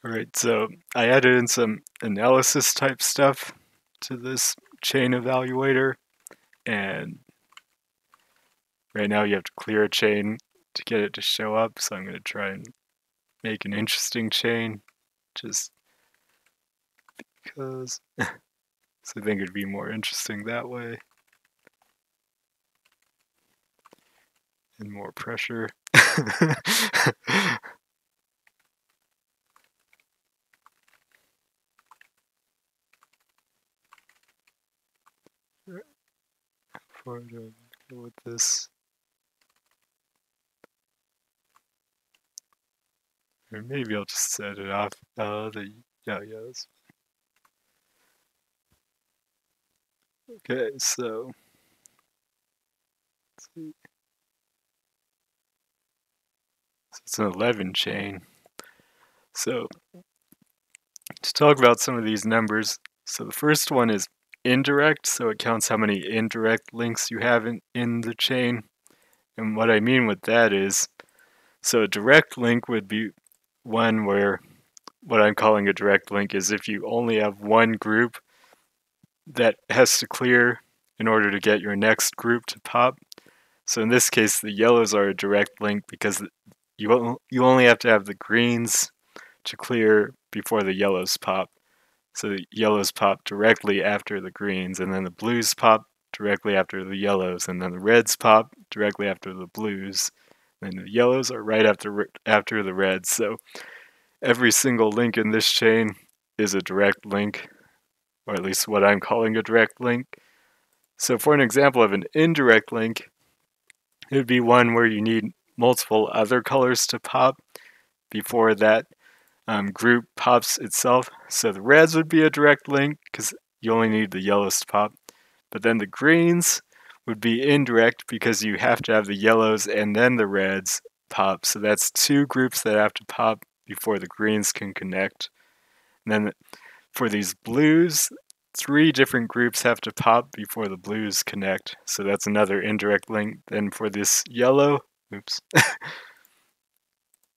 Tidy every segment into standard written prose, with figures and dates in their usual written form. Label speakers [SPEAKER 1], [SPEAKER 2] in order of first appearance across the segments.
[SPEAKER 1] Alright, so I added in some analysis type stuff to this chain evaluator, and right now you have to clear a chain to get it to show up, so I'm going to try and make an interesting chain just because so I think it'd be more interesting that way and more pressure. Before I go with this, or maybe I'll just set it off. Yeah, that's okay. So let's see. So it's an 11 chain. So to talk about some of these numbers, so the first one is indirect, so it counts how many indirect links you have in the chain. And what I mean with that is, so a direct link would be one where what I'm calling a direct link is if you only have one group that has to clear in order to get your next group to pop. So in this case, the yellows are a direct link because you only have to have the greens to clear before the yellows pop. So the yellows pop directly after the greens, and then the blues pop directly after the yellows, and then the reds pop directly after the blues, and the yellows are right after the reds. So every single link in this chain is a direct link, or at least what I'm calling a direct link. So for an example of an indirect link, it would be one where you need multiple other colors to pop before that group pops itself. So the reds would be a direct link because you only need the yellows to pop. But then the greens would be indirect because you have to have the yellows and then the reds pop. So that's two groups that have to pop before the greens can connect. And then for these blues, three different groups have to pop before the blues connect. So that's another indirect link. Then for this yellow, oops,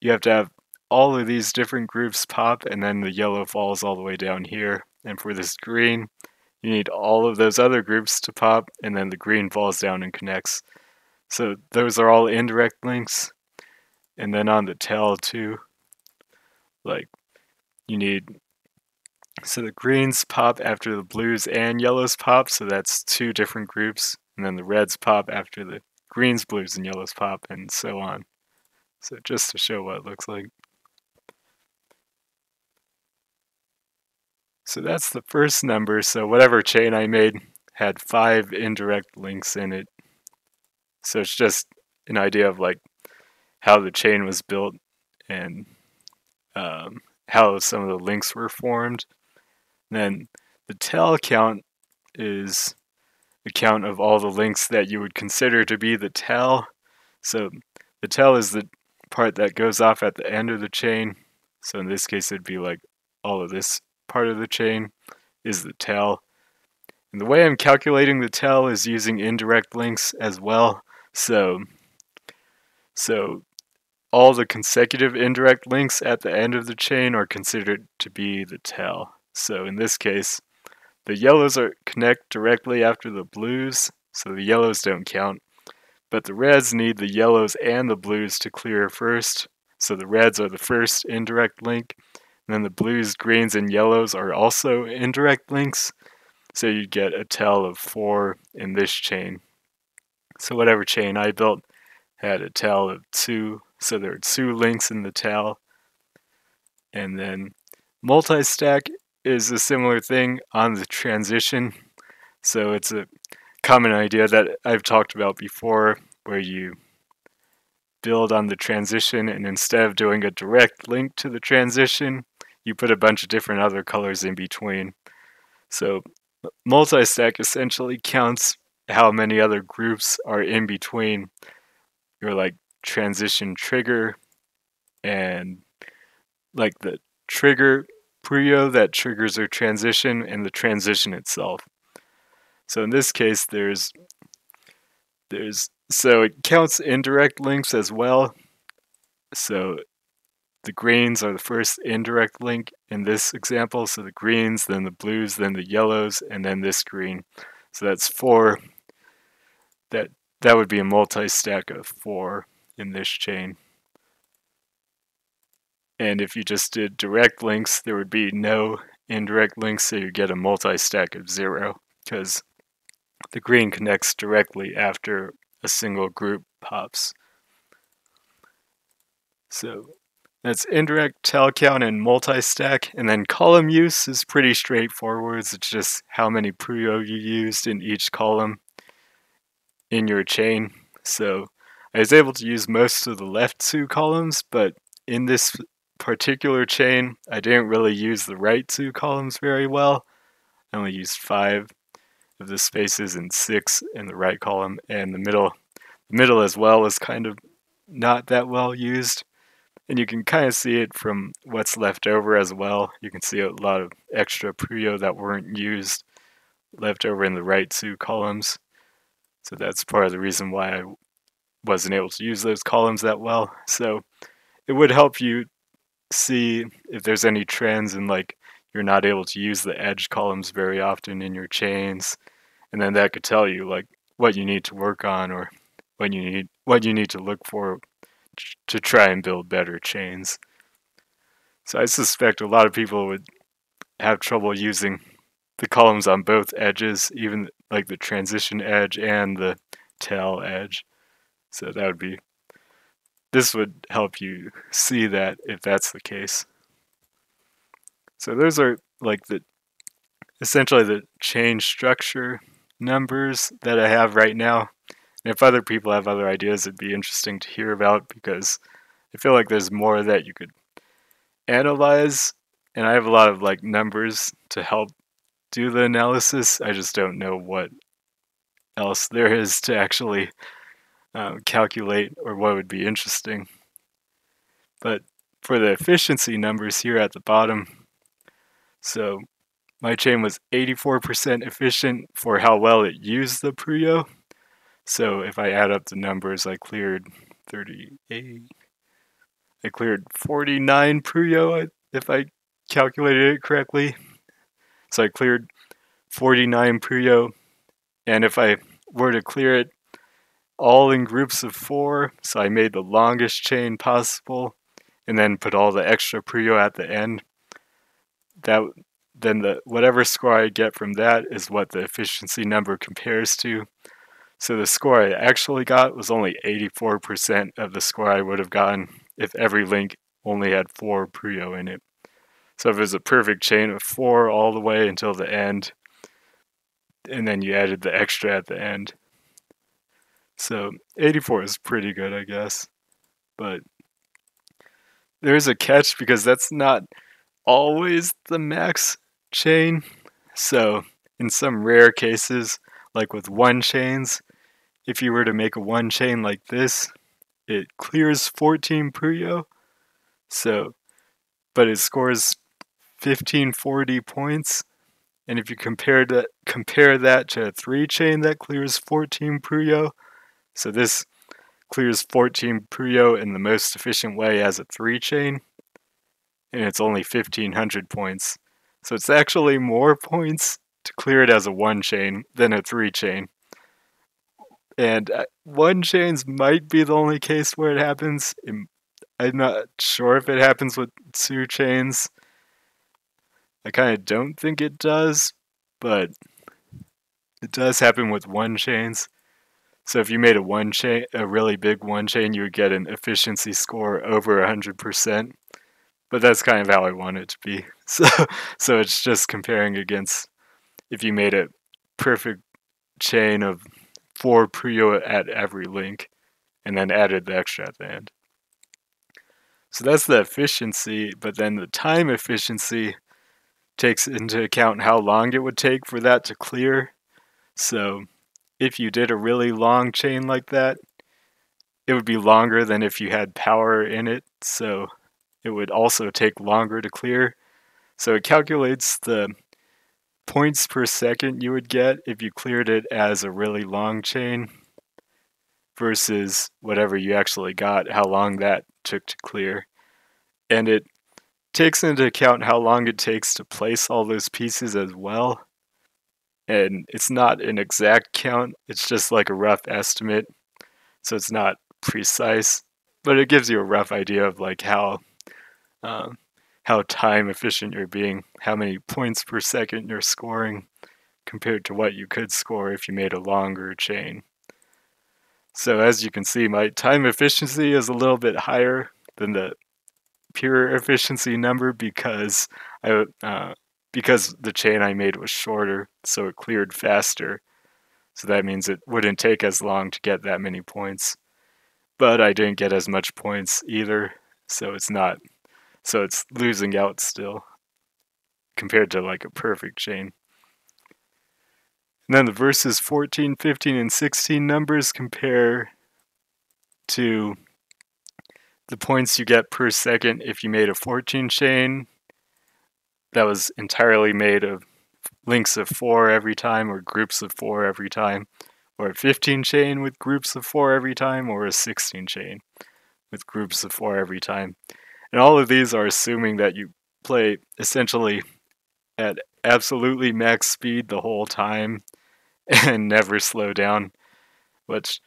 [SPEAKER 1] you have to have all of these different groups pop, and then the yellow falls all the way down here. And for this green, you need all of those other groups to pop, and then the green falls down and connects. So those are all indirect links. And then on the tail too, like you need, so the greens pop after the blues and yellows pop, so that's two different groups. And then the reds pop after the greens, blues, and yellows pop, and so on. So just to show what it looks like. So that's the first number. So whatever chain I made had 5 indirect links in it. So it's just an idea of like how the chain was built and how some of the links were formed. And then the tail count is the count of all the links that you would consider to be the tail. So the tail is the part that goes off at the end of the chain. So in this case, it'd be like all of this part of the chain is the tail. And the way I'm calculating the tail is using indirect links as well. So all the consecutive indirect links at the end of the chain are considered to be the tail. So in this case, the yellows connect directly after the blues, so the yellows don't count. But the reds need the yellows and the blues to clear first, so the reds are the first indirect link. And then the blues, greens, and yellows are also indirect links, so you get a tail of 4 in this chain. So whatever chain I built had a tail of 2, so there are 2 links in the tail. And then multi-stack is a similar thing on the transition. So it's a common idea that I've talked about before where you build on the transition, and instead of doing a direct link to the transition, you put a bunch of different other colors in between. So multi-stack essentially counts how many other groups are in between your like transition trigger and like the trigger Puyo that triggers your transition and the transition itself. So in this case, so it counts indirect links as well. So the greens are the first indirect link in this example. So the greens, then the blues, then the yellows, and then this green. So that's 4. That would be a multi-stack of 4 in this chain. And if you just did direct links, there would be no indirect links, so you get a multi-stack of 0, because the green connects directly after a single group pops. So that's indirect, tell count, and multi-stack. And then column use is pretty straightforward. It's just how many Puyo you used in each column in your chain. So I was able to use most of the left 2 columns, but in this particular chain, I didn't really use the right 2 columns very well. I only used 5 of the spaces and 6 in the right column, and the middle as well was kind of not that well used. And you can kind of see it from what's left over as well. You can see a lot of extra Puyo that weren't used left over in the right 2 columns. So that's part of the reason why I wasn't able to use those columns that well. So it would help you see if there's any trends in, like, you're not able to use the edge columns very often in your chains, and then that could tell you like what you need to work on or what you need to look for to try and build better chains. So I suspect a lot of people would have trouble using the columns on both edges, even like the transition edge and the tail edge. So this would help you see that if that's the case. So those are like essentially the chain structure numbers that I have right now. And if other people have other ideas, it'd be interesting to hear about, because I feel like there's more that you could analyze, and I have a lot of like numbers to help do the analysis. I just don't know what else there is to actually calculate or what would be interesting. But for the efficiency numbers here at the bottom, so my chain was 84% efficient for how well it used the Puyo. So if I add up the numbers, I cleared 38. I cleared 49 Puyo if I calculated it correctly. So I cleared 49 Puyo, and if I were to clear it all in groups of 4, so I made the longest chain possible, and then put all the extra Puyo at the end, then whatever score I get from that is what the efficiency number compares to. So the score I actually got was only 84% of the score I would have gotten if every link only had 4 Puyo in it. So if it was a perfect chain of 4 all the way until the end, and then you added the extra at the end. So 84 is pretty good, I guess. But there's a catch, because that's not always the max chain. So in some rare cases, like with 1 chains, if you were to make a 1 chain like this, it clears 14 Puyo. So, but it scores 1540 points. And if you compare that to a 3 chain that clears 14 Puyo, so this clears 14 Puyo in the most efficient way as a 3 chain, and it's only 1500 points. So it's actually more points to clear it as a 1 chain than a 3 chain. And 1 chains might be the only case where it happens. I'm not sure if it happens with 2 chains. I kind of don't think it does, but it does happen with 1 chains. So if you made a really big 1 chain, you would get an efficiency score over 100%. But that's kind of how I want it to be. So it's just comparing against if you made a perfect chain of 4 Puyo at every link, and then added the extra at the end. So that's the efficiency, but then the time efficiency takes into account how long it would take for that to clear. So if you did a really long chain like that, it would be longer than if you had power in it, so it would also take longer to clear. So it calculates the points per second you would get if you cleared it as a really long chain versus whatever you actually got, how long that took to clear. and it takes into account how long it takes to place all those pieces as well. And it's not an exact count, it's just like a rough estimate, so it's not precise, but it gives you a rough idea of like um, how time efficient you're being, how many points per second you're scoring compared to what you could score if you made a longer chain. So as you can see, my time efficiency is a little bit higher than the pure efficiency number because the chain I made was shorter, so it cleared faster. So that means it wouldn't take as long to get that many points. But I didn't get as much points either, so it's losing out still compared to like a perfect chain. And then the verses 14, 15, and 16 numbers compare to the points you get per second if you made a 14 chain that was entirely made of links of 4 every time or groups of 4 every time, or a 15 chain with groups of 4 every time, or a 16 chain with groups of 4 every time. And all of these are assuming that you play essentially at absolutely max speed the whole time and never slow down, which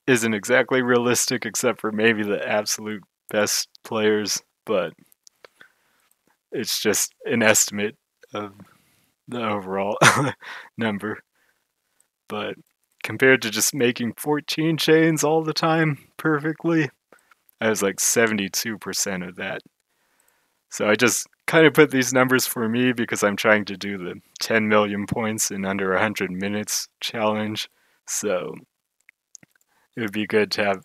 [SPEAKER 1] isn't exactly realistic except for maybe the absolute best players, but it's just an estimate of the overall number. But compared to just making 14 chains all the time perfectly, I was like 72% of that. So I just kind of put these numbers for me because I'm trying to do the 10 million points in under 100 minutes challenge. So it would be good to have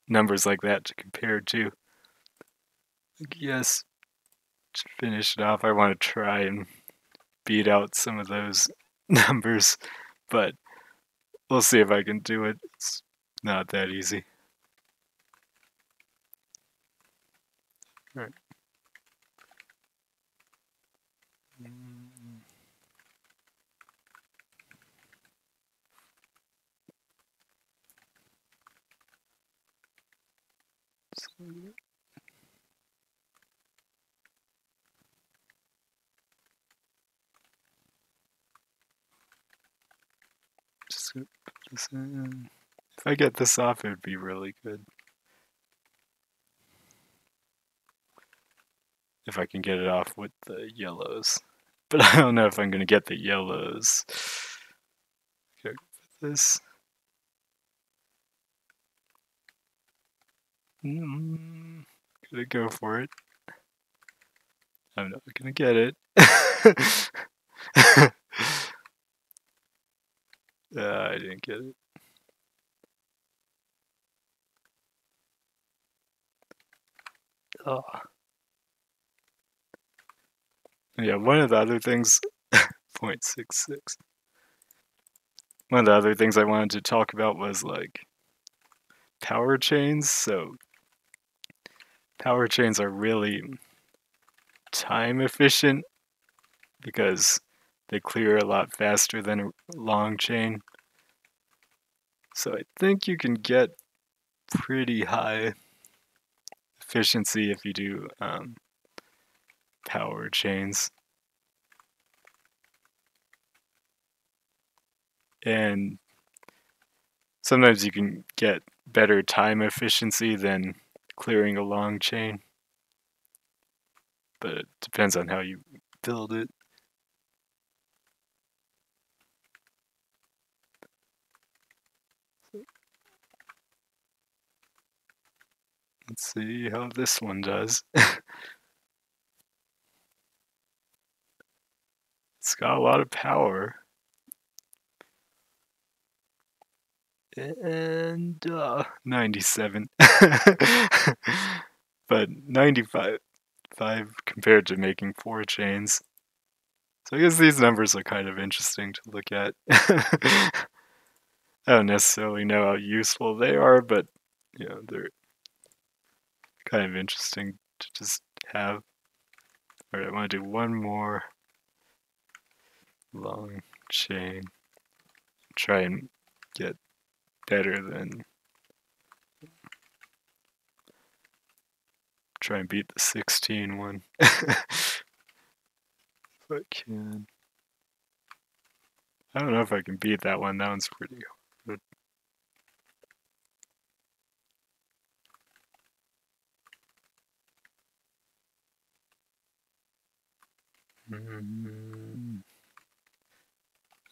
[SPEAKER 1] numbers like that to compare to. Yes, to finish it off, I want to try and beat out some of those numbers, but we'll see if I can do it. It's not that easy. All right. Just put this in. If I get this off, it would be really good. If I can get it off with the yellows. But I don't know if I'm going to get the yellows. Okay, put this. Gonna go for it. I'm not gonna get it. I didn't get it. Oh. Yeah, one of the other things, 0.66. One of the other things I wanted to talk about was like power chains. So power chains are really time efficient because they clear a lot faster than a long chain. So I think you can get pretty high efficiency if you do power chains. And sometimes you can get better time efficiency than clearing a long chain, but it depends on how you build it. Let's see how this one does. It's got a lot of power. And 97. But 95 compared to making 4 chains. So I guess these numbers are kind of interesting to look at. I don't necessarily know how useful they are, but you know, they're kind of interesting to just have. Alright, I want to do one more long chain. Try and get better than try and beat the 16 one. If I can. I don't know if I can beat that one. That one's pretty good.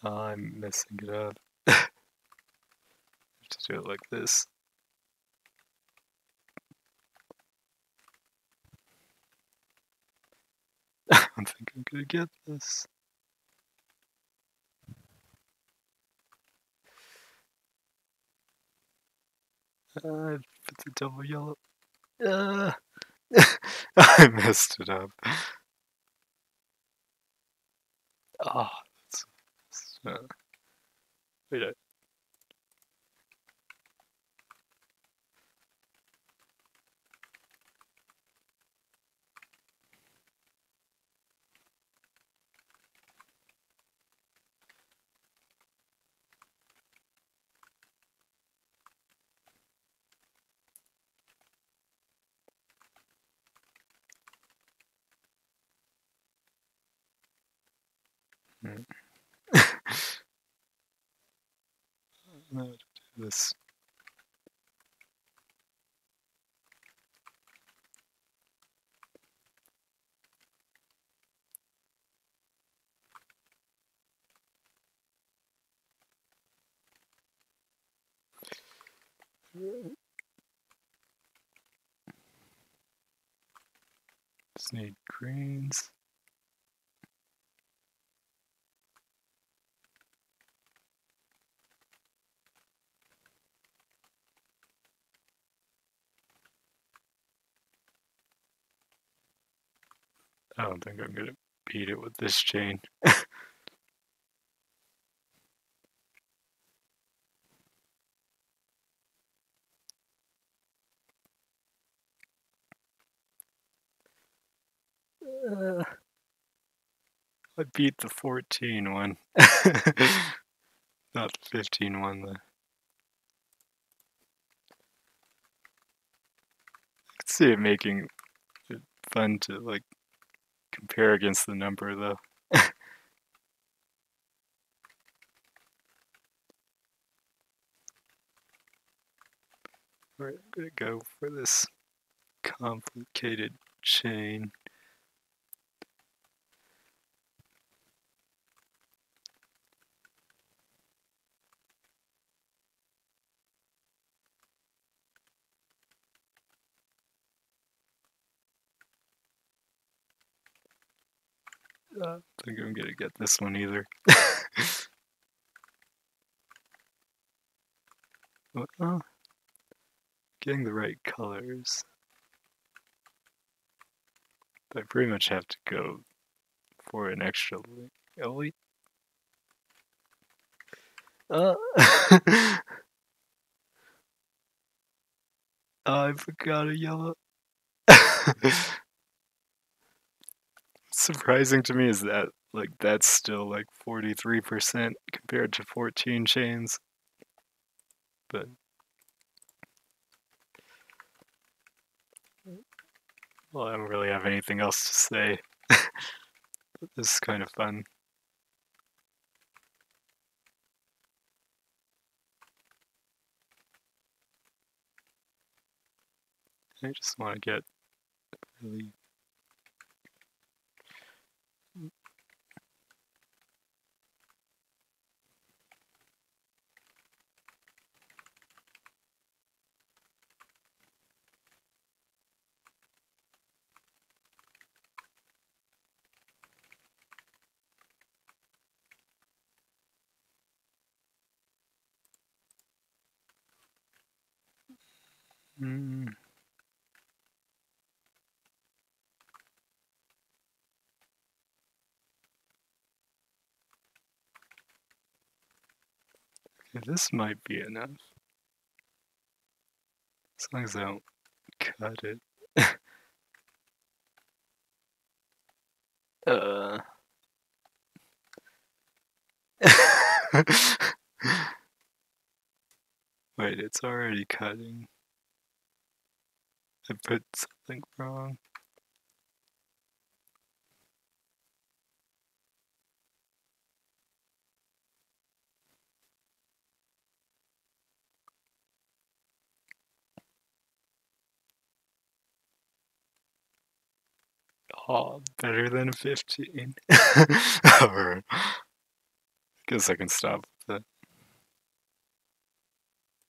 [SPEAKER 1] I'm messing it up. I have to do it like this. I don't think I'm gonna get this. I put the double yellow. I messed it up. Oh, wait. I know how to do this. Just need greens. I don't think I'm gonna beat it with this chain. I beat the 14 one. Not the 15 one though. I could see it making it fun to like compare against the number though. Alright, I'm gonna go for this complicated chain. I don't think I'm gonna get this one either. Well, getting the right colors. I pretty much have to go for an extra elite. I forgot a yellow. Surprising to me is that like that's still like 43% compared to 14 chains. But well, I don't really have anything else to say. This is kind of fun. I just want to get really Okay, this might be enough. As long as I don't cut it. Wait, it's already cutting. I put something wrong. Oh, better than 15. Alright. Guess I can stop.